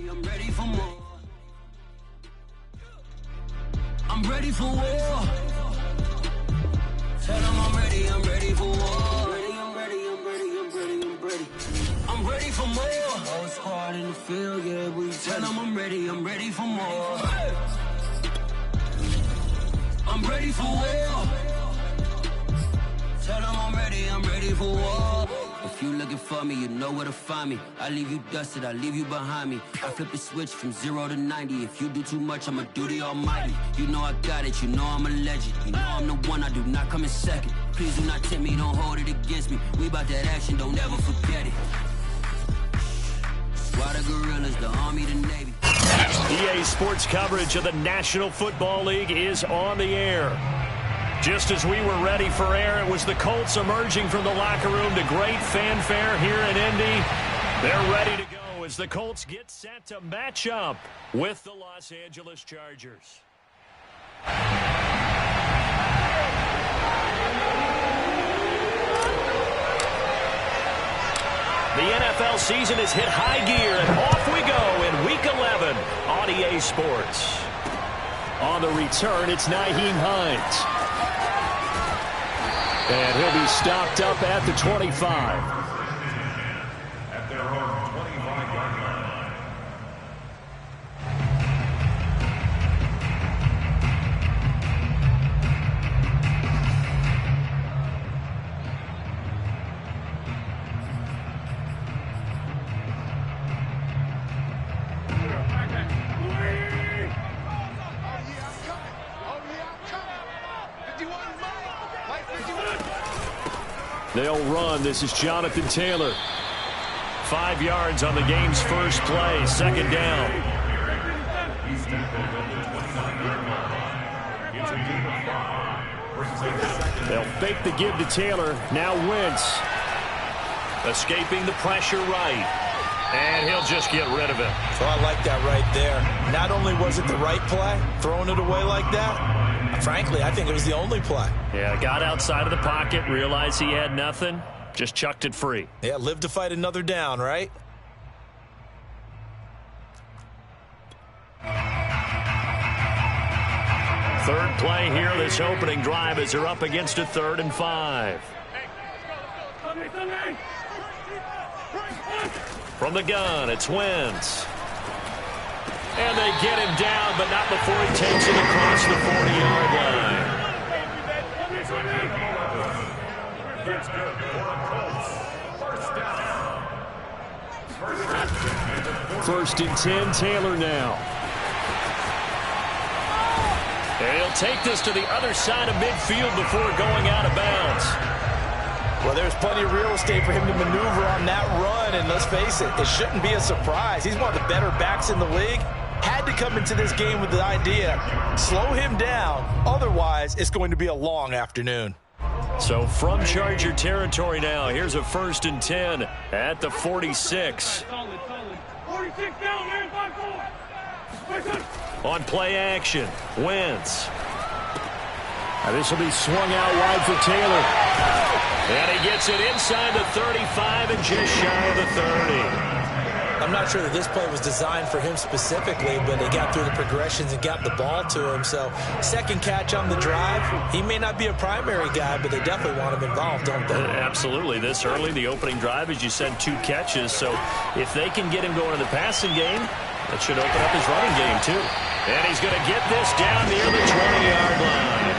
I'm ready for more. I'm ready for war. Tell them I'm ready for war. I'm ready for more. Whole squad in the field, yeah, we tell them I'm ready for more. I'm ready for war. Tell them I'm ready for war. If you looking for me, you know where to find me. I leave you dusted, I leave you behind me. I flip the switch from 0 to 90. If you do too much, I'ma do the almighty. You know I got it, you know I'm a legend. You know I'm the one, I do not come in second. Please do not tempt me, don't hold it against me. We about that action, don't ever forget it. Squad of gorillas, the Army, the Navy. EA Sports coverage of the National Football League is on the air. Just as we were ready for air, it was the Colts emerging from the locker room to great fanfare here in Indy. They're ready to go as the Colts get set to match up with the Los Angeles Chargers. The NFL season has hit high gear, and off we go in Week 11 on EA Sports. On the return, it's Nyheim Hines. And he'll be stopped up at the 25. At their own 25-yard line. They'll run. This is Jonathan Taylor. 5 yards on the game's first play. Second down. They'll fake the give to Taylor. Now Wentz. Escaping the pressure right. And he'll just get rid of it. So I like that right there. Not only was it the right play, throwing it away like that, frankly, I think it was the only play. Yeah, got outside of the pocket, realized he had nothing, just chucked it free. Yeah, live to fight another down, right? Third play here, this opening drive as they're up against a 3rd and 5. From the gun, it's Wentz. And they get him down, but not before he takes it across the 40-yard line. First and 10, Taylor now. And he'll take this to the other side of midfield before going out of bounds. Well, there's plenty of real estate for him to maneuver on that run, and let's face it, it shouldn't be a surprise. He's one of the better backs in the league. Had to come into this game with the idea, slow him down, otherwise it's going to be a long afternoon. So from Charger territory now, here's a 1st and 10 at the 46. On play action, Wentz. Now this will be swung out wide for Taylor. And he gets it inside the 35 and just shy of the 30. I'm not sure that this play was designed for him specifically, but he got through the progressions and got the ball to him. So second catch on the drive. He may not be a primary guy, but they definitely want him involved, don't they? Absolutely. This early, the opening drive, as you said, 2 catches. So if they can get him going in the passing game, that should open up his running game too. And he's going to get this down near the 20-yard line.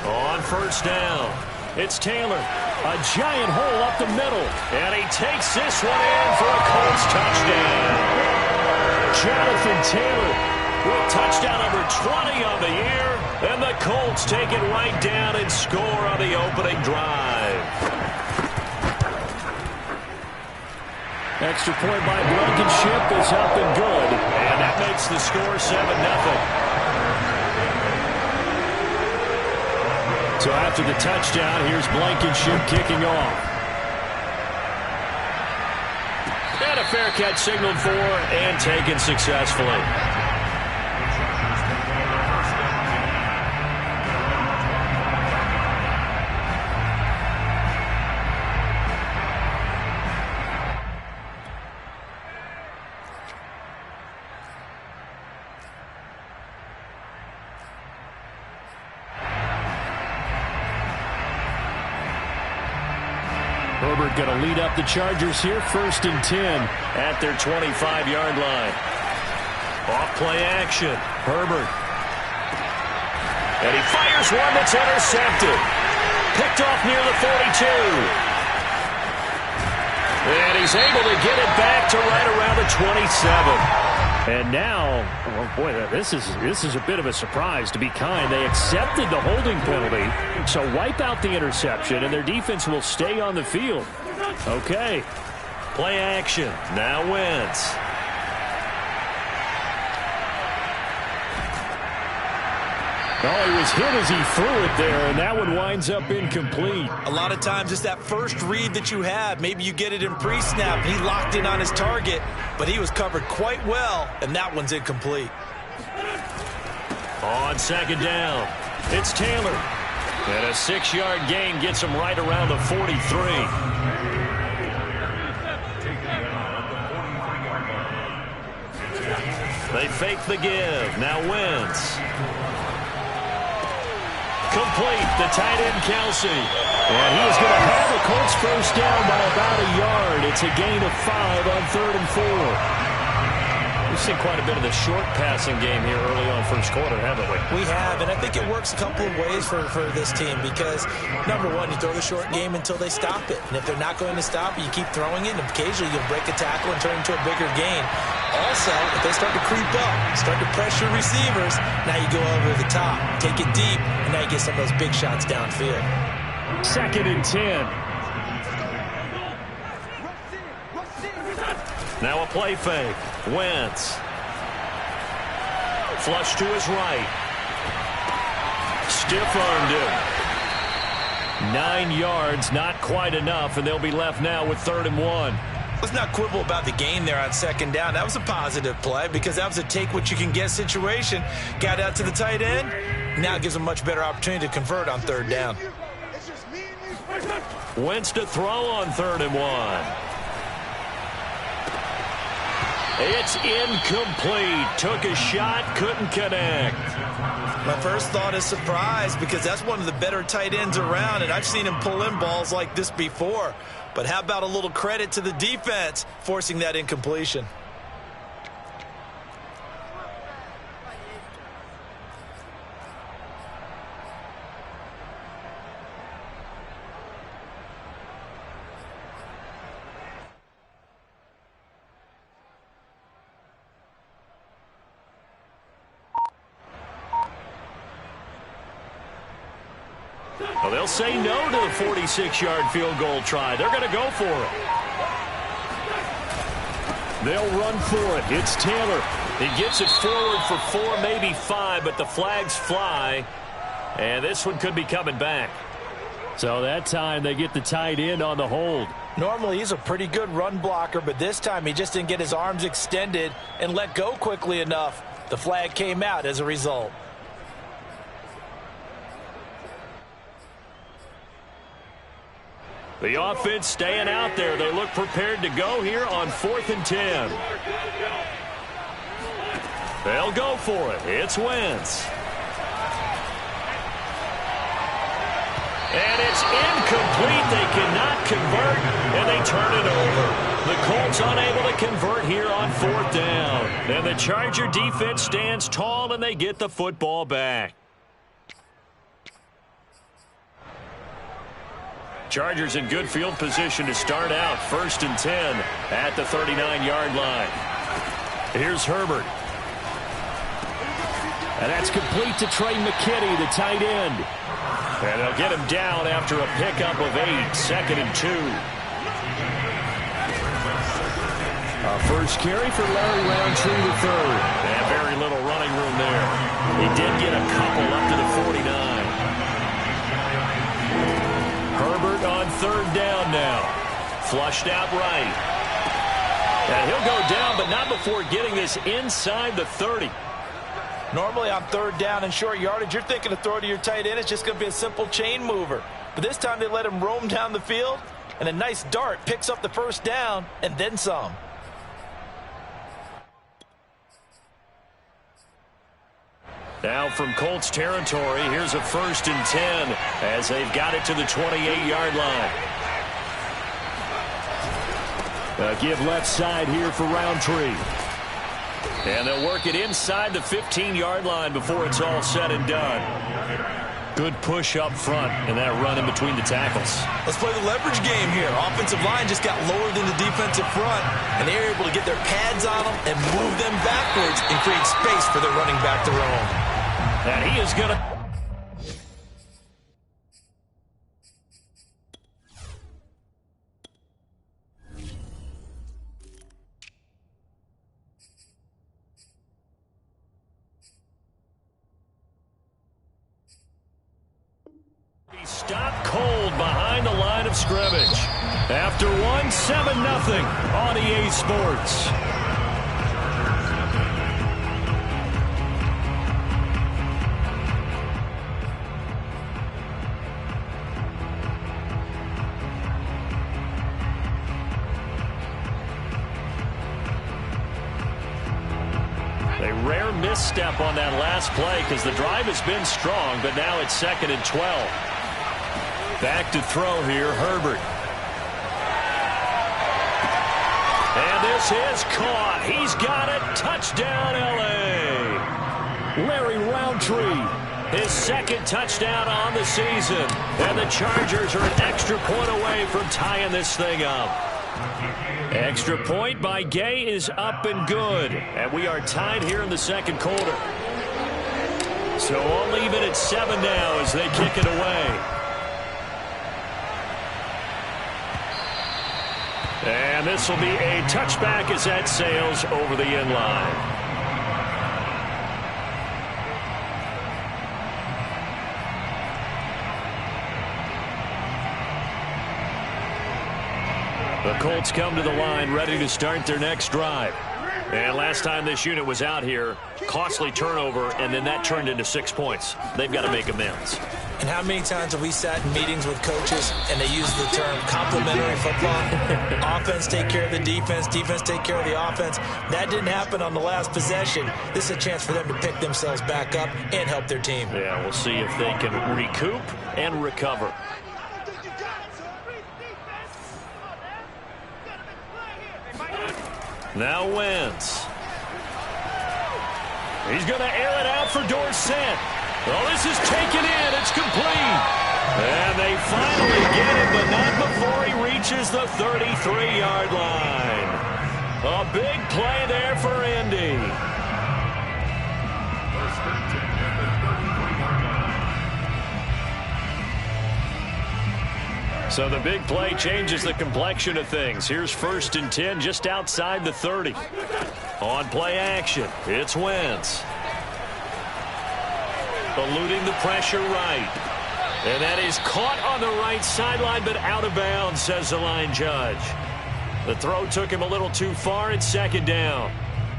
On first down, it's Taylor. A giant hole up the middle. And he takes this one in for a Colts touchdown. Jonathan Taylor with touchdown number 20 on the year. And the Colts take it right down and score on the opening drive. Extra point by Blankenship is up and good. And that makes the score 7-0. So after the touchdown, here's Blankenship kicking off. And a fair catch signaled for and taken successfully. Herbert going to lead up the Chargers here, 1st and 10 at their 25-yard line. Off play action. Herbert. And he fires one that's intercepted. Picked off near the 42. And he's able to get it back to right around the 27. And now, well, boy, this is a bit of a surprise, to be kind. They accepted the holding penalty, so wipe out the interception, and their defense will stay on the field. Okay. Play action. Now Wentz. Oh, he was hit as he threw it there, and that one winds up incomplete. A lot of times it's that first read that you have. Maybe you get it in pre-snap, and he locked in on his target, but he was covered quite well, and that one's incomplete. On 2nd down, it's Taylor. And a 6-yard gain gets him right around the 43. They fake the give. Now Wentz. Complete. The tight end, Kelsey. And he is going to have the Colts first down by about a yard. It's a gain of 5 on 3rd and 4. We've seen quite a bit of the short passing game here early on first quarter, haven't we? We have, and I think it works a couple of ways for this team because, number one, you throw the short game until they stop it. And if they're not going to stop it, you keep throwing it, and occasionally you'll break a tackle and turn it into a bigger gain. Also, if they start to creep up, start to pressure receivers, now you go over the top, take it deep, and now you get some of those big shots downfield. 2nd and 10. Now a play fake. Wentz. Flush to his right. Stiff-armed him. 9 yards, not quite enough, and they'll be left now with 3rd and 1. Let's not quibble about the gain there on 2nd down. That was a positive play because that was a take-what-you-can-get situation. Got out to the tight end. Now it gives them a much better opportunity to convert on 3rd down. Wentz to throw on 3rd and 1. It's incomplete. Took a shot, couldn't connect. My first thought is surprise because that's one of the better tight ends around, and I've seen him pull in balls like this before. But how about a little credit to the defense forcing that incompletion? Well, they'll say no to the 46-yard field goal try. They're going to go for it. They'll run for it. It's Taylor. He gets it forward for 4, maybe 5, but the flags fly. And this one could be coming back. So that time they get the tight end on the hold. Normally he's a pretty good run blocker, but this time he just didn't get his arms extended and let go quickly enough. The flag came out as a result. The offense staying out there. They look prepared to go here on 4th and 10. They'll go for it. It's Wentz. And it's incomplete. They cannot convert, and they turn it over. The Colts unable to convert here on 4th down. And the Charger defense stands tall, and they get the football back. Chargers in good field position to start out. 1st and 10 at the 39-yard line. Here's Herbert. And that's complete to Trey McKitty, the tight end. And they'll get him down after a pickup of 8. 2nd and 2. First carry for Larry Roundtree III. And very little running room there. He did get a couple up to the 49. Herbert on 3rd down now. Flushed out right. And he'll go down, but not before getting this inside the 30. Normally on 3rd down and short yardage, you're thinking to throw to your tight end. It's just going to be a simple chain mover. But this time they let him roam down the field, and a nice dart picks up the 1st down and then some. Now from Colts territory, here's a 1st and 10 as they've got it to the 28-yard line. Give left side here for Roundtree. And they'll work it inside the 15-yard line before it's all said and done. Good push up front and that run in between the tackles. Let's play the leverage game here. Offensive line just got lower than the defensive front, and they were able to get their pads on them and move them backwards and create space for their running back to roam. And he is going to... Stopped cold behind the line of scrimmage. After 7-0 on EA Sports. A rare misstep on that last play because the drive has been strong, but now it's 2nd and 12. Back to throw here, Herbert. And this is caught. He's got it. Touchdown, L.A. Larry Roundtree, his 2nd touchdown on the season. And the Chargers are an extra point away from tying this thing up. Extra point by Gay is up and good. And we are tied here in the 2nd quarter. So I'll leave it at 7 now as they kick it away. And this will be a touchback as that sails over the end line. The Colts come to the line ready to start their next drive. And last time this unit was out here, costly turnover, and then that turned into 6 points. They've got to make amends. And how many times have we sat in meetings with coaches and they use the term complementary football? Offense take care of the defense, defense take care of the offense. That didn't happen on the last possession. This is a chance for them to pick themselves back up and help their team. Yeah, we'll see if they can recoup and recover. Now Wentz. He's going to air it out for Dorsett. Well, this is taken in. It's complete. And they finally get it, but not before he reaches the 33-yard line. A big play there for Indy. So the big play changes the complexion of things. Here's 1st and 10 just outside the 30. On play action, it's Wentz. Eluding the pressure right. And that is caught on the right sideline, but out of bounds, says the line judge. The throw took him a little too far. It's 2nd down.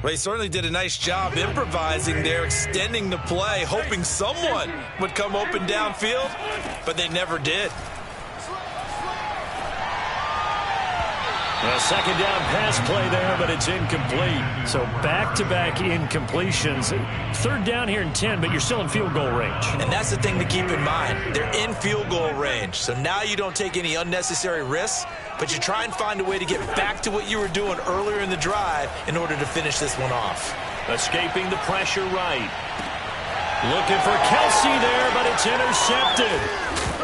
Well, he certainly did a nice job improvising there, extending the play, hoping someone would come open downfield, but they never did. A 2nd down pass play there, but it's incomplete. So back-to-back incompletions. 3rd down here and 10, but you're still in field goal range. And that's the thing to keep in mind. They're in field goal range. So now you don't take any unnecessary risks, but you try and find a way to get back to what you were doing earlier in the drive in order to finish this one off. Escaping the pressure right. Looking for Kelsey there, but it's intercepted.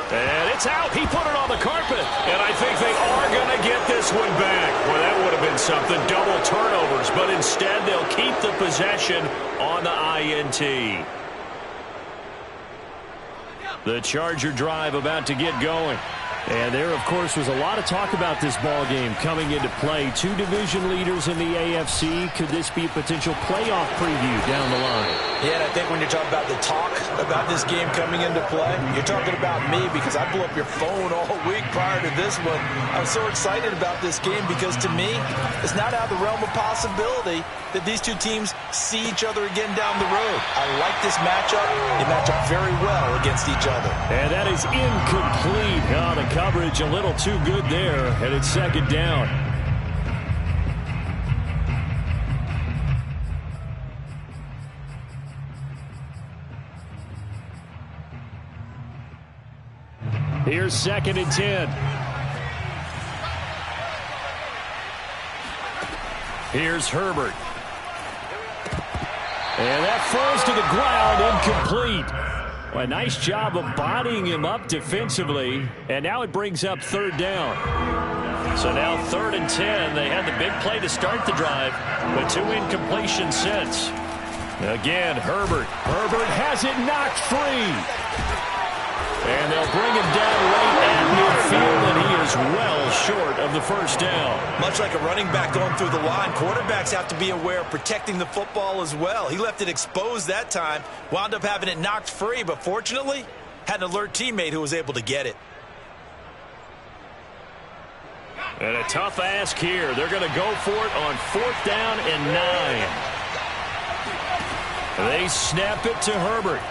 And it's out. He put it on the carpet. And I think they are going to get this one back. Well, that would have been something. Double turnovers. But instead, they'll keep the possession on the INT. The Charger drive about to get going. And there, of course, was a lot of talk about this ball game coming into play. 2 division leaders in the AFC. Could this be a potential playoff preview down the line? Yeah, and I think when you're talking about the talk about this game coming into play, you're talking about me because I blew up your phone all week prior to this one. I'm so excited about this game because, to me, it's not out of the realm of possibility that these two teams see each other again down the road. I like this matchup. They match up very well against each other. And that is incomplete. Oh, the coverage a little too good there, and it's 2nd down. Here's 2nd and 10. Here's Herbert. And that falls to the ground, incomplete. Well, a nice job of bodying him up defensively. And now it brings up third down. So now 3rd and 10. They had the big play to start the drive, but 2 incompletions since. Again, Herbert. Herbert has it knocked free. And they'll bring him down right at midfield, and he is well short of the first down. Much like a running back going through the line, quarterbacks have to be aware of protecting the football as well. He left it exposed that time, wound up having it knocked free, but fortunately, had an alert teammate who was able to get it. And a tough ask here. They're going to go for it on 4th down and 9. They snap it to Herbert.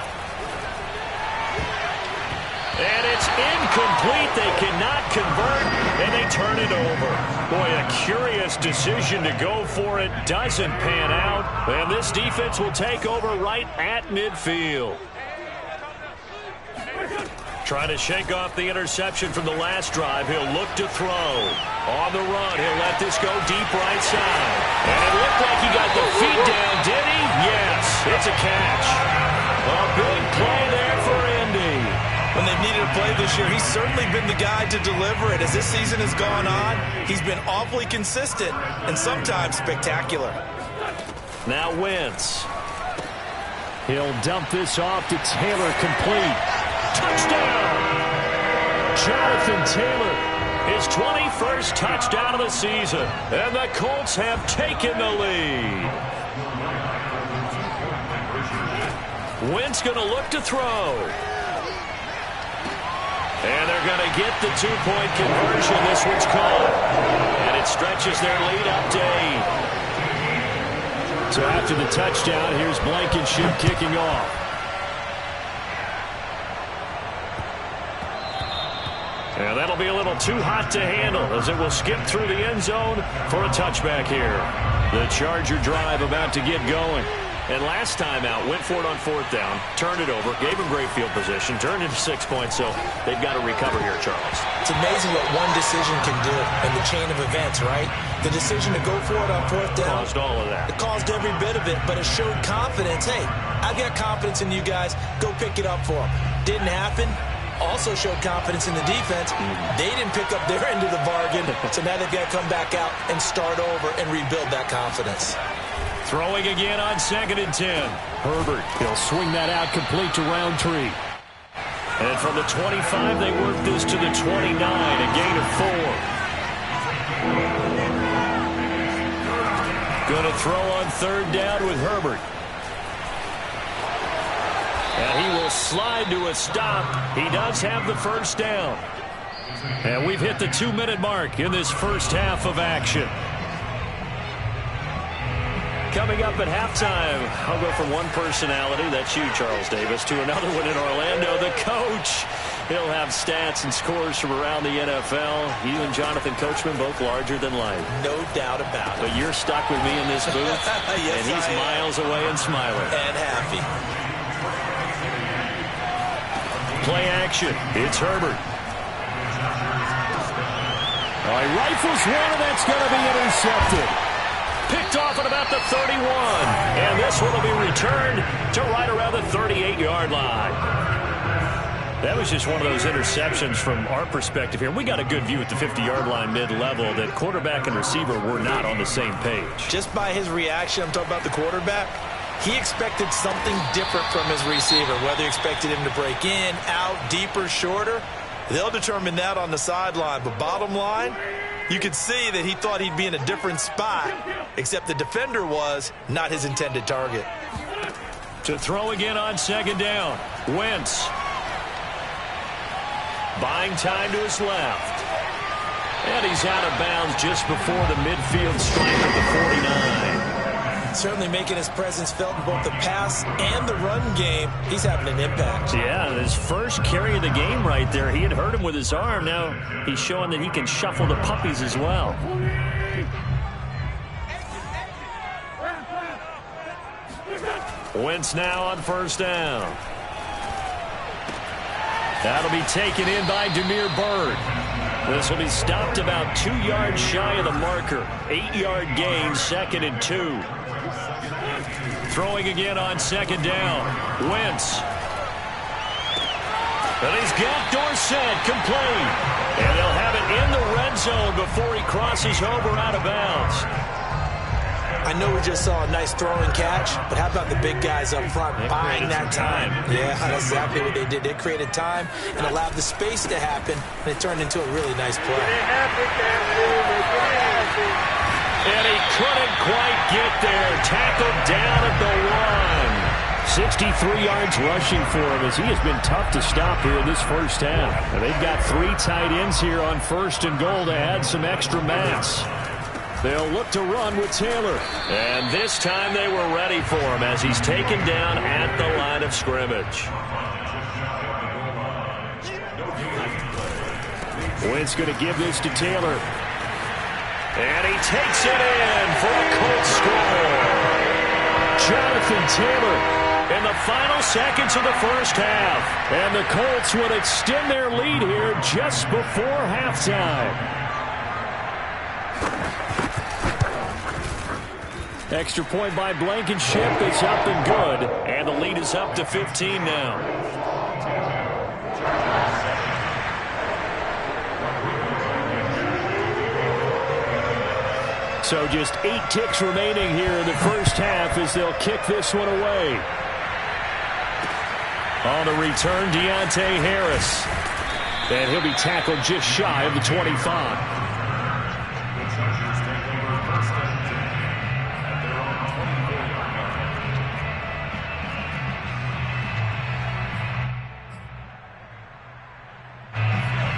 And it's incomplete. They cannot convert, and they turn it over. Boy, a curious decision to go for it. Doesn't pan out, and this defense will take over right at midfield. Trying to shake off the interception from the last drive. He'll look to throw. On the run, he'll let this go deep right side. And it looked like he got the feet down, did he? Yes, it's a catch. A big play there for Indy. When they've needed a play this year, he's certainly been the guy to deliver it. As this season has gone on, he's been awfully consistent and sometimes spectacular. Now Wentz. He'll dump this off to Taylor, complete. Touchdown! Jonathan Taylor, his 21st touchdown of the season, and the Colts have taken the lead. Wentz going to look to throw. And they're going to get the 2-point conversion. This one's caught. And it stretches their lead up to 8. So after the touchdown, here's Blankenship kicking off. And that'll be a little too hot to handle as it will skip through the end zone for a touchback here. The Charger drive about to get going. And last time out, went for it on 4th down, turned it over, gave him great field position, turned it to 6 points, so they've got to recover here, Charles. It's amazing what one decision can do in the chain of events, right? The decision to go for it on 4th down. Caused all of that. It caused every bit of it, but it showed confidence. Hey, I've got confidence in you guys. Go pick it up for them. Didn't happen. Also showed confidence in the defense. They didn't pick up their end of the bargain, so now they've got to come back out and start over and rebuild that confidence. Throwing again on 2nd and 10. Herbert, he'll swing that out complete to Roundtree. And from the 25, they work this to the 29, a gain of 4. Going to throw on 3rd down with Herbert. And he will slide to a stop. He does have the first down. And we've hit the 2-minute mark in this first half of action. Coming up at halftime, I'll go from one personality, that's you, Charles Davis, to another one in Orlando, the coach. He'll have stats and scores from around the NFL. You and Jonathan Coachman, both larger than life. No doubt about it. But you're stuck with me in this booth, yes, and he's miles away and smiling. And happy. Play action. It's Herbert. All right, rifles one, and that's going to be intercepted. Picked off at about the 31. And this one will be returned to right around the 38-yard line. That was just one of those interceptions from our perspective here. We got a good view at the 50-yard line mid-level that quarterback and receiver were not on the same page. Just by his reaction, I'm talking about the quarterback, he expected something different from his receiver, whether he expected him to break in, out, deeper, shorter. They'll determine that on the sideline. But bottom line, you could see that he thought he'd be in a different spot, except the defender was not his intended target. To throw again on 2nd down. Wentz. Buying time to his left. And he's out of bounds just before the midfield stripe of the 49. Certainly making his presence felt in both the pass and the run game. He's having an impact. Yeah, his first carry of the game right there. He had hurt him with his arm. Now he's showing that he can shuffle the puppies as well. Wentz now on 1st down. That'll be taken in by Damiere Byrd. This will be stopped about 2 yards shy of the marker. 8-yard gain, 2nd and 2. Throwing again on 2nd down. Wentz. And he's got Dorsett complete. And they'll have it in the red zone before he crosses over out of bounds. I know we just saw a nice throwing catch, but how about the big guys up front buying that time? Yeah, that's exactly what they did. They created time and allowed the space to happen, and it turned into a really nice play. And he couldn't quite get there. Tackled down at the 1. 63 yards rushing for him as he has been tough to stop here in this first half. And they've got 3 tight ends here on 1st and goal to add some extra mass. They'll look to run with Taylor. And this time they were ready for him as he's taken down at the line of scrimmage. Wentz going to give this to Taylor. And he takes it in for a Colts score. Jonathan Taylor in the final seconds of the first half. And the Colts would extend their lead here just before halftime. Extra point by Blankenship. It's up and good. And the lead is up to 15 now. So just 8 ticks remaining here in the first half as they'll kick this one away. On the return, Deontay Harris. And he'll be tackled just shy of the 25.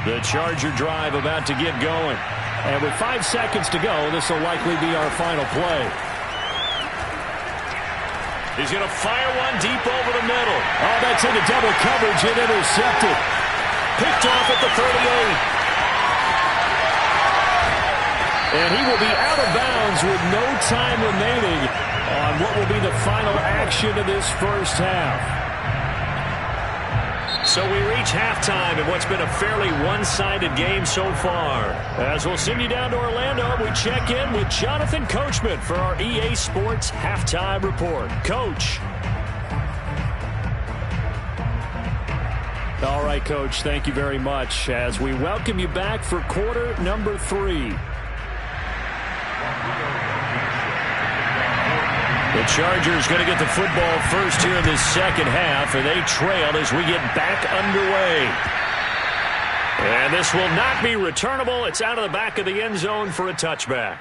The Charger drive about to get going. And with 5 seconds to go, this will likely be our final play. He's going to fire one deep over the middle. Oh, that's into double coverage and intercepted. Picked off at the 38. And he will be out of bounds with no time remaining on what will be the final action of this first half. So we reach halftime in what's been a fairly one-sided game so far. As we'll send you down to Orlando, we check in with Jonathan Coachman for our EA Sports Halftime Report. Coach. All right, Coach, thank you very much as we welcome you back for quarter number 3. The Chargers going to get the football first here in this second half, and they trail as we get back underway. And this will not be returnable. It's out of the back of the end zone for a touchback.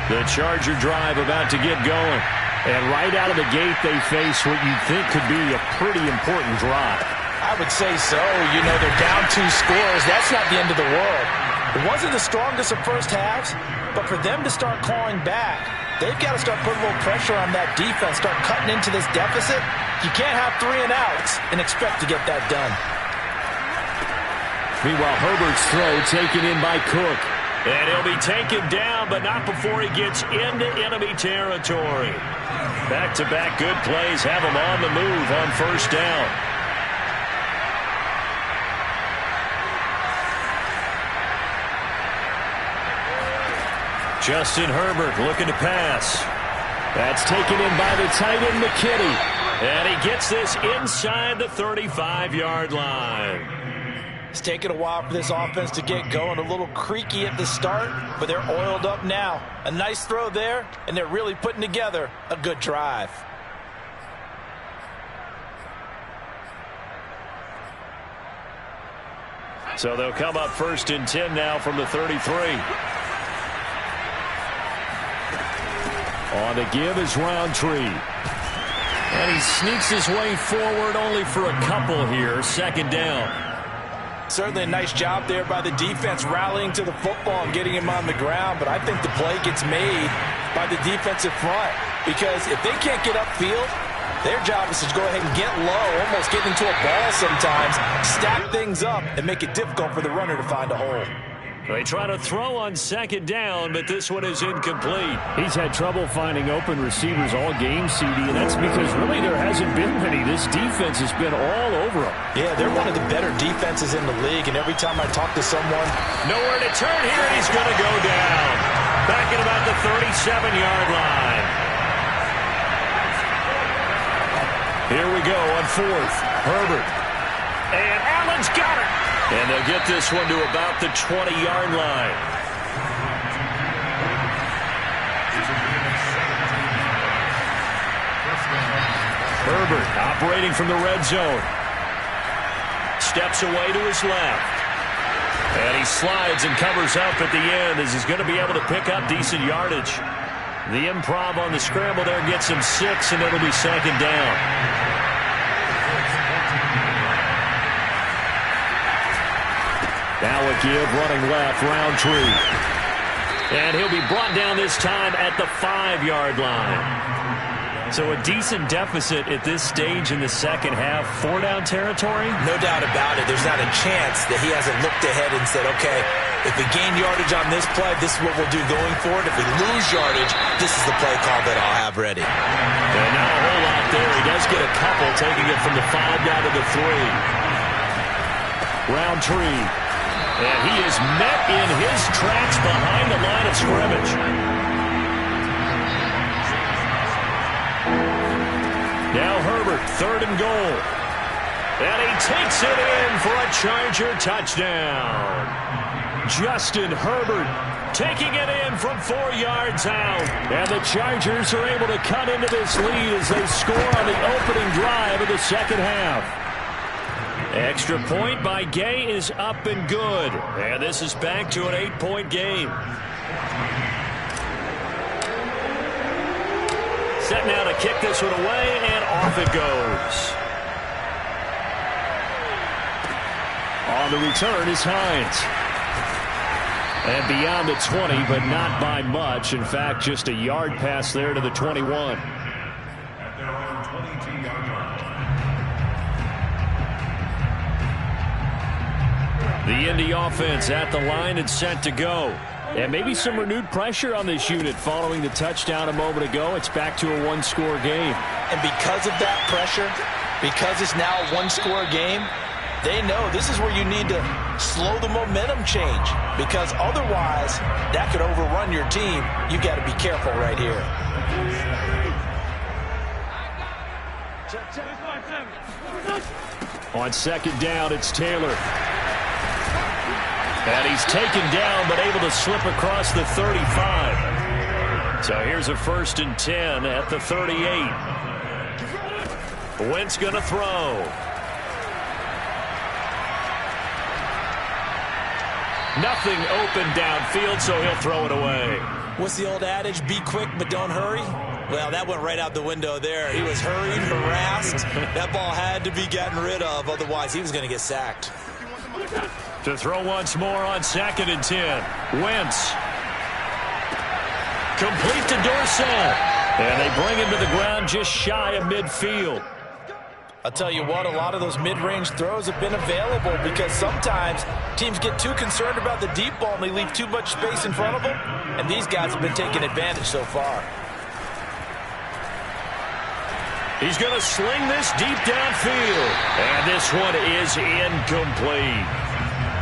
The Charger drive about to get going. And right out of the gate, they face what you'd think could be a pretty important drive. I would say so. You know, they're down 2 scores. That's not the end of the world. It wasn't the strongest of first halves, but for them to start clawing back, they've got to start putting a little pressure on that defense, start cutting into this deficit. You can't have 3 and outs and expect to get that done. Meanwhile, Herbert's throw taken in by Cook. And he'll be taken down, but not before he gets into enemy territory. Back-to-back good plays have him on the move on first down. Justin Herbert looking to pass. That's taken in by the tight end, McKinney. And he gets this inside the 35-yard line. It's taken a while for this offense to get going. A little creaky at the start, but they're oiled up now. A nice throw there, and they're really putting together a good drive. So they'll come up 1st and 10 now from the 33. On the give is Roundtree. And he sneaks his way forward only for a couple here. 2nd down. Certainly a nice job there by the defense rallying to the football and getting him on the ground. But I think the play gets made by the defensive front. Because if they can't get upfield, their job is to go ahead and get low, almost get into a ball sometimes, stack things up, and make it difficult for the runner to find a hole. They try to throw on second down, but this one is incomplete. He's had trouble finding open receivers all game, CD, and that's because really there hasn't been many. This defense has been all over them. Yeah, they're one of the better defenses in the league, and every time I talk to someone... Nowhere to turn here, and he's going to go down. Back at about the 37-yard line. Here we go on fourth. Herbert. And Allen's got it. And they'll get this one to about the 20-yard line. Herbert operating from the red zone. Steps away to his left. And he slides and covers up at the end as he's going to be able to pick up decent yardage. The improv on the scramble there gets him 6, and it'll be second down. Now a give, running left, Roundtree. And he'll be brought down this time at the 5-yard line. So a decent deficit at this stage in the second half. 4-down territory? No doubt about it. There's not a chance that he hasn't looked ahead and said, okay, if we gain yardage on this play, this is what we'll do going forward. If we lose yardage, this is the play call that I'll have ready. And not a whole lot there. He does get a couple, taking it from the 5 down to the 3. Roundtree. And he is met in his tracks behind the line of scrimmage. Now Herbert, 3rd and goal. And he takes it in for a Charger touchdown. Justin Herbert taking it in from 4 yards out. And the Chargers are able to cut into this lead as they score on the opening drive of the second half. Extra point by Gay is up and good. And this is back to an 8-point game. Set now to kick this one away, and off it goes. On the return is Hines. And beyond the 20, but not by much. In fact, just a yard pass there to the 21. At their own 22-yard line. The Indy offense at the line and set to go. And maybe some renewed pressure on this unit following the touchdown a moment ago. It's back to a 1-score game. And because of that pressure, because it's now a 1-score game, they know this is where you need to slow the momentum change, because otherwise that could overrun your team. You've got to be careful right here. On second down, it's Taylor. And he's taken down, but able to slip across the 35. So here's a 1st and 10 at the 38. Wentz going to throw. Nothing open downfield, so he'll throw it away. What's the old adage? Be quick, but don't hurry. Well, that went right out the window there. He was hurried, harassed. That ball had to be gotten rid of. Otherwise, he was going to get sacked. To throw once more on 2nd and 10. Wentz. Complete to Dorsett. And they bring him to the ground just shy of midfield. I'll tell you what, a lot of those mid-range throws have been available because sometimes teams get too concerned about the deep ball and they leave too much space in front of them. And these guys have been taking advantage so far. He's going to sling this deep downfield. And this one is incomplete.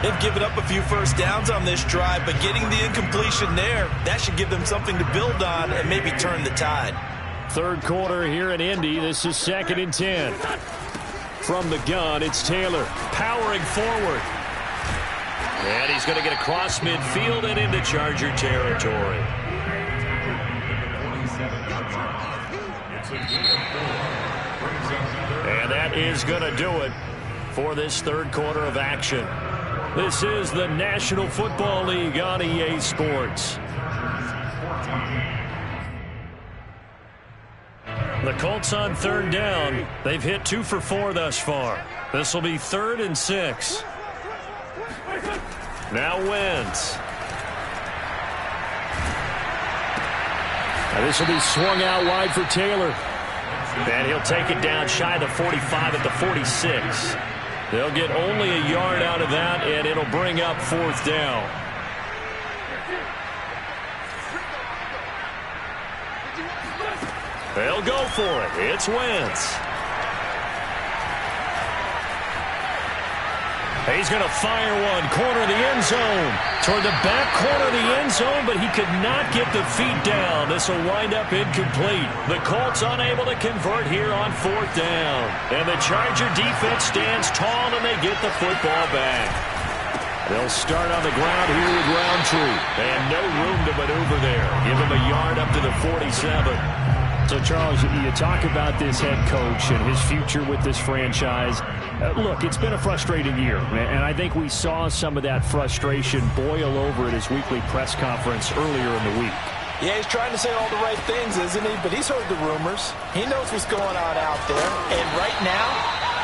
They've given up a few first downs on this drive, but getting the incompletion there, that should give them something to build on and maybe turn the tide. 3rd quarter here in Indy. This is 2nd and 10. From the gun, it's Taylor powering forward. And he's going to get across midfield and into Charger territory. And that is going to do it for this 3rd quarter of action. This is the National Football League on EA Sports. The Colts on 3rd down. They've hit 2 for 4 thus far. This will be 3rd and 6. Now Wentz. Now this will be swung out wide for Taylor. And he'll take it down shy of the 45 at the 46. They'll get only a yard out of that, and it'll bring up 4th down. They'll go for it. It's Wentz. He's going to fire one. Corner of the end zone. Toward the back corner of the end zone, but he could not get the feet down. This will wind up incomplete. The Colts unable to convert here on 4th down. And the Charger defense stands tall, and they get the football back. They'll start on the ground here with Roundtree. And no room to maneuver there. Give him a yard up to the 47. So, Charles, you talk about this head coach and his future with this franchise. Look, it's been a frustrating year, and I think we saw some of that frustration boil over at his weekly press conference earlier in the week. Yeah, he's trying to say all the right things, isn't he? But he's heard the rumors. He knows what's going on out there. And right now,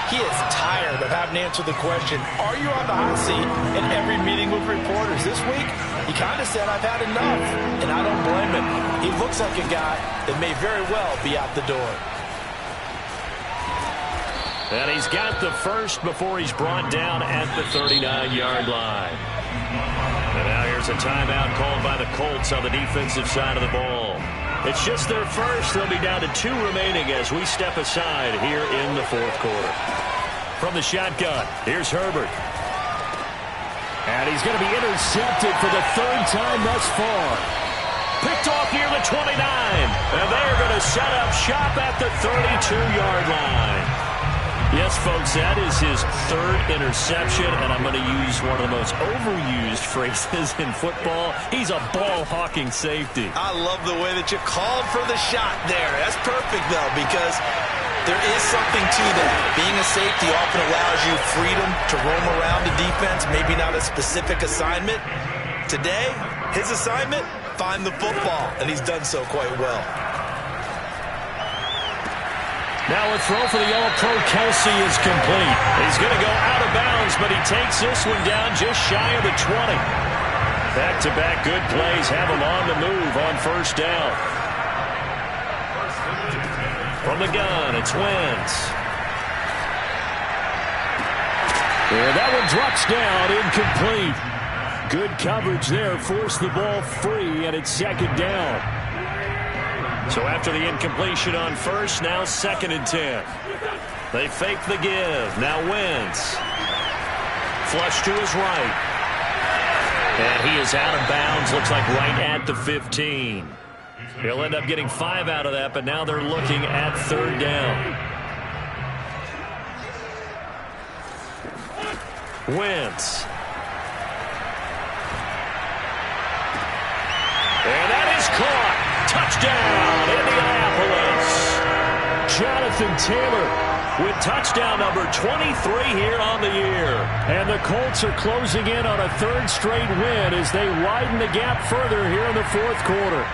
he is tired of having to answer the question, are you on the hot seat in every meeting with reporters? This week, he kind of said, I've had enough. And I don't blame him. He looks like a guy that may very well be out the door. And he's got the first before he's brought down at the 39-yard line. And now here's a timeout called by the Colts on the defensive side of the ball. It's just their first. They'll be down to 2 remaining as we step aside here in the 4th quarter. From the shotgun, here's Herbert. And he's going to be intercepted for the 3rd time thus far. Picked off near the 29. And they're going to set up shop at the 32-yard line. Yes, folks, that is his 3rd interception, and I'm going to use one of the most overused phrases in football. He's a ball-hawking safety. I love the way that you called for the shot there. That's perfect, though, because there is something to that. Being a safety often allows you freedom to roam around the defense, maybe not a specific assignment. Today, his assignment, find the football, and he's done so quite well. Now a throw for the All-Pro Kelsey is complete. He's going to go out of bounds, but he takes this one down just shy of the 20. Back-to-back good plays have him on the move on 1st down. From the gun, it's Wentz. Yeah, that one drops down, incomplete. Good coverage there, forced the ball free, and it's 2nd down. So after the incompletion on 1st, now 2nd and 10. They fake the give. Now Wentz. Flush to his right. And he is out of bounds, looks like right at the 15. He'll end up getting 5 out of that, but now they're looking at 3rd down. Wentz. And that is caught. Touchdown, Indianapolis. Jonathan Taylor with touchdown number 23 here on the year. And the Colts are closing in on a 3rd straight win as they widen the gap further here in the 4th quarter.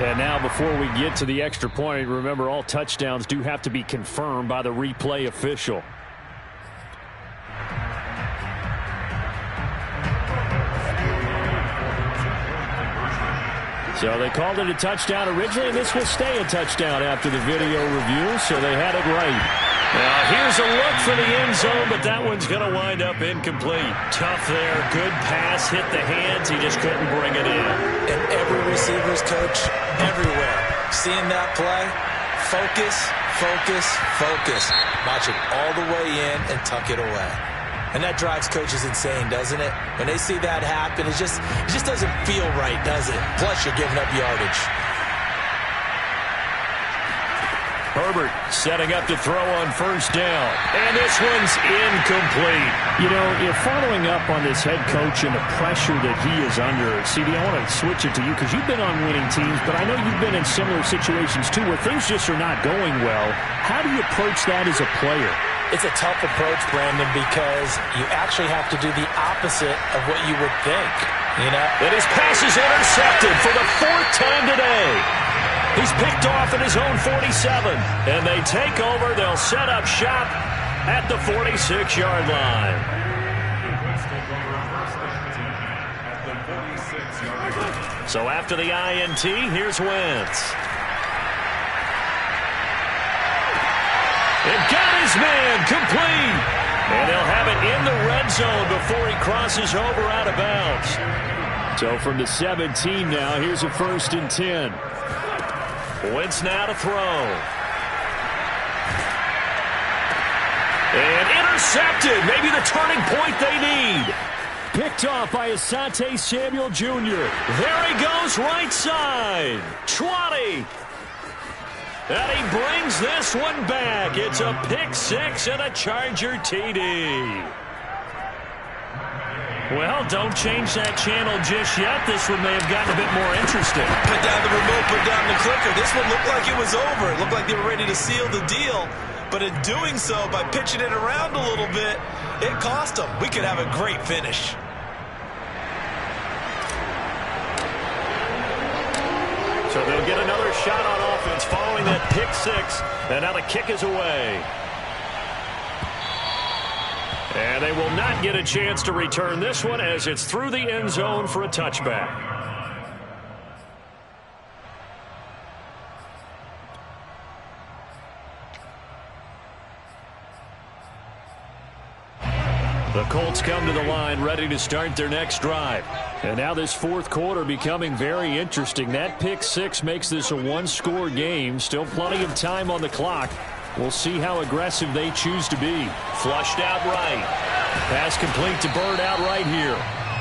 And now before we get to the extra point, remember all touchdowns do have to be confirmed by the replay official. So they called it a touchdown originally, and this will stay a touchdown after the video review, so they had it right. Now here's a look for the end zone, but that one's going to wind up incomplete. Tough there, good pass, hit the hands, he just couldn't bring it in. And every receiver's coach, everywhere, seeing that play, focus, focus, focus. Watch it all the way in and tuck it away. And that drives coaches insane, doesn't it? When they see that happen, it just doesn't feel right, does it? Plus, you're giving up yardage. Herbert setting up to throw on 1st down. And this one's incomplete. You know, if following up on this head coach and the pressure that he is under, CD, I want to switch it to you because you've been on winning teams, but I know you've been in similar situations too where things just are not going well. How do you approach that as a player? It's a tough approach, Brandon, because you actually have to do the opposite of what you would think, you know? And his pass is intercepted for the 4th time today. He's picked off at his own 47. And they take over. They'll set up shop at the 46-yard line. So after the INT, here's Wentz. And got his man complete. And they'll have it in the red zone before he crosses over out of bounds. So from the 17 now, here's a 1st and 10. Wentz now to throw. And intercepted. Maybe the turning point they need. Picked off by Asante Samuel Jr. There he goes, right side. 20. And he brings this one back. It's a pick six and a Charger TD. Well, don't change that channel just yet. This one may have gotten a bit more interesting. Put down the remote, put down the clicker. This one looked like it was over. It looked like they were ready to seal the deal. But in doing so, by pitching it around a little bit, it cost them. We could have a great finish. So they'll get another shot on offense following that pick six. And now the kick is away. And they will not get a chance to return this one as it's through the end zone for a touchback. The Colts come to the line ready to start their next drive. And now this 4th quarter becoming very interesting. That pick six makes this a one-score game. Still plenty of time on the clock. We'll see how aggressive they choose to be. Flushed out right. Pass complete to Bird out right here.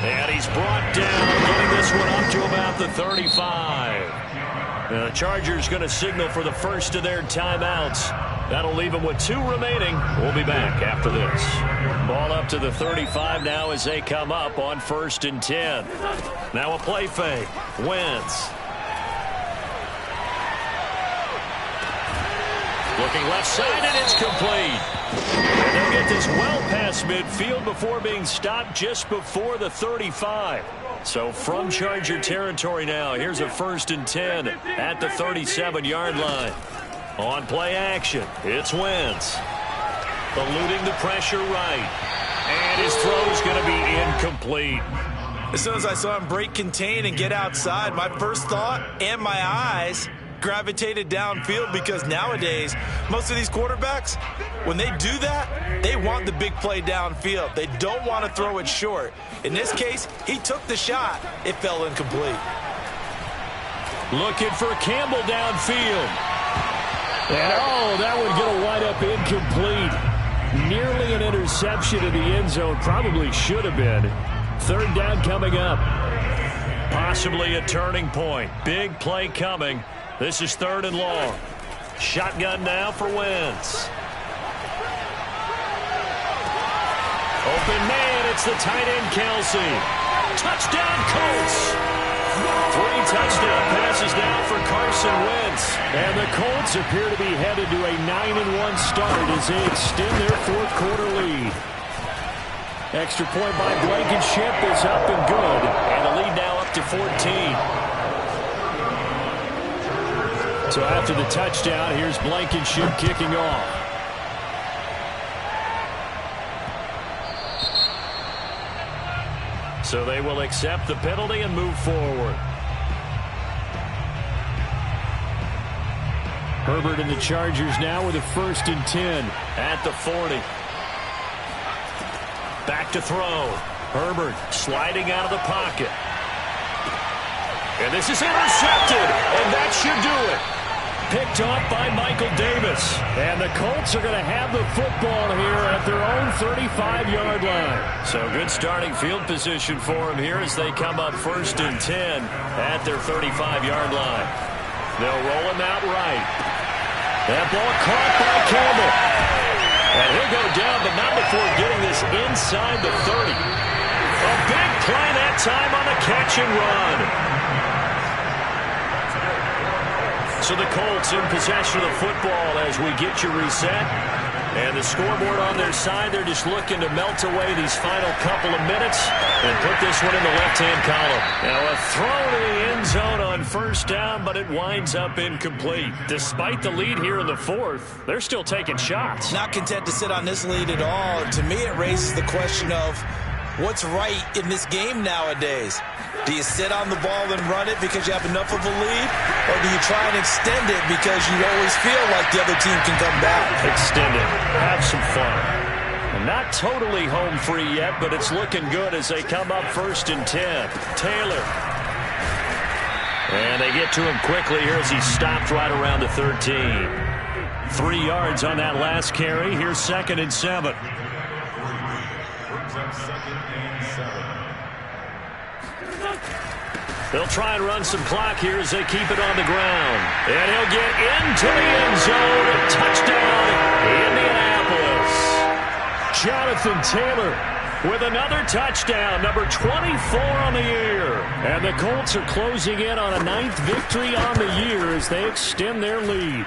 And he's brought down, getting this one up to about the 35. The Chargers going to signal for the first of their timeouts. That'll leave them with 2 remaining. We'll be back after this. Ball up to the 35 now as they come up on 1st and 10. Now a play fake. Wentz. Looking left side, and it's complete. And they'll get this well past midfield before being stopped just before the 35. So from Charger territory now, here's a 1st and 10 at the 37-yard line. On play action, it's Wentz. Eluding the pressure right. And his throw's going to be incomplete. As soon as I saw him break contain and get outside, my first thought and my eyes gravitated downfield, because nowadays most of these quarterbacks, when they do that, they want the big play downfield. They don't want to throw it short. In this case, he took the shot. It fell incomplete. Looking for Campbell downfield. And that would get a wind up incomplete. Nearly an interception in the end zone. Probably should have been. 3rd down coming up. Possibly a turning point. Big play coming. This is 3rd and long. Shotgun now for Wentz. Open man, it's the tight end Kelsey. Touchdown Colts. 3 touchdown passes now for Carson Wentz. And the Colts appear to be headed to a 9-1 start as they extend their 4th quarter lead. Extra point by Blankenship is up and good. And the lead now up to 14. So after the touchdown, here's Blankenship kicking off. So they will accept the penalty and move forward. Herbert and the Chargers now with a 1st and 10 at the 40. Back to throw. Herbert sliding out of the pocket. And this is intercepted, and that should do it. Picked off by Michael Davis. And the Colts are going to have the football here at their own 35-yard line. So good starting field position for them here as they come up 1st and 10 at their 35-yard line. They'll roll him out right. That ball caught by Campbell. And he'll go down, but not before getting this inside the 30. A big play that time on the catch and run. So the Colts in possession of the football as we get you reset. And the scoreboard on their side, they're just looking to melt away these final couple of minutes and put this one in the left-hand column. Now a throw to the end zone on 1st down, but it winds up incomplete. Despite the lead here in the 4th, they're still taking shots. Not content to sit on this lead at all. To me, it raises the question of what's right in this game nowadays. Do you sit on the ball and run it because you have enough of a lead? Or do you try and extend it because you always feel like the other team can come back? Extend it. Have some fun. And Not totally home free yet, but it's looking good as they come up 1st and 10. Taylor. And they get to him quickly here as he stopped right around the 13. 3 yards on that last carry. Here's 2nd and 7. They'll try and run some clock here as they keep it on the ground. And he'll get into the end zone. Touchdown, Indianapolis. Jonathan Taylor with another touchdown, number 24 on the year. And the Colts are closing in on a 9th victory on the year as they extend their lead.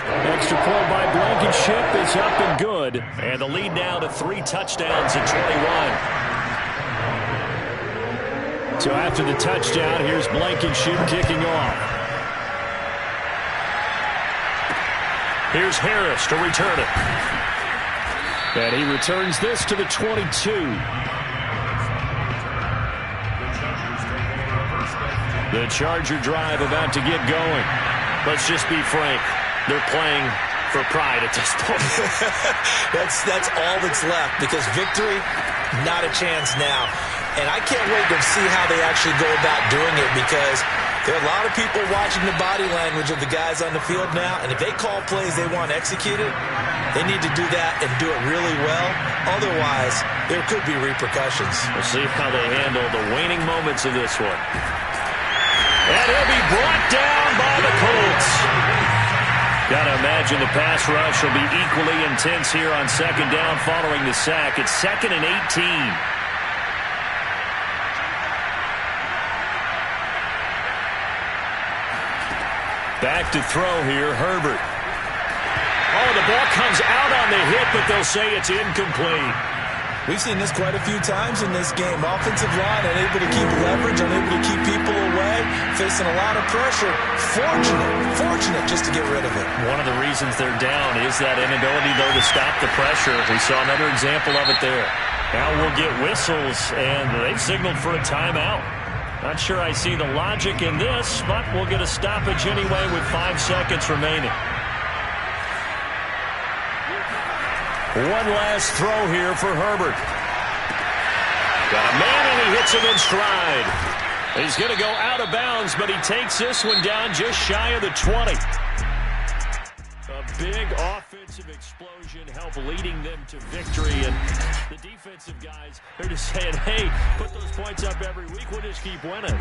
Extra point by Blankenship is up and good. And the lead now to 3 touchdowns at 21. So after the touchdown, here's Blankenship kicking off. Here's Harris to return it. And he returns this to the 22. The Charger drive about to get going. Let's just be frank. They're playing for pride at this point. That's all that's left, because victory, not a chance now. And I can't wait to see how they actually go about doing it, because there are a lot of people watching the body language of the guys on the field now, and if they call plays they want executed, they need to do that and do it really well. Otherwise, there could be repercussions. We'll see how they handle the waning moments of this one. And he'll be brought down by the Colts. Got to imagine the pass rush will be equally intense here on 2nd down following the sack. It's 2nd and 18. Back to throw here, Herbert. Oh, the ball comes out on the hit, but they'll say it's incomplete. We've seen this quite a few times in this game. Offensive line unable to keep leverage, unable to keep people away, facing a lot of pressure. Fortunate just to get rid of it. One of the reasons they're down is that inability, though, to stop the pressure. We saw another example of it there. Now we'll get whistles, and they've signaled for a timeout. Not sure I see the logic in this, but we'll get a stoppage anyway with 5 seconds remaining. One last throw here for Herbert. Got a man, and he hits him in stride. He's going to go out of bounds, but he takes this one down just shy of the 20. A big offensive explosion helped leading them to victory, and the defensive guys, they're just saying, hey, put those points up every week, we'll just keep winning.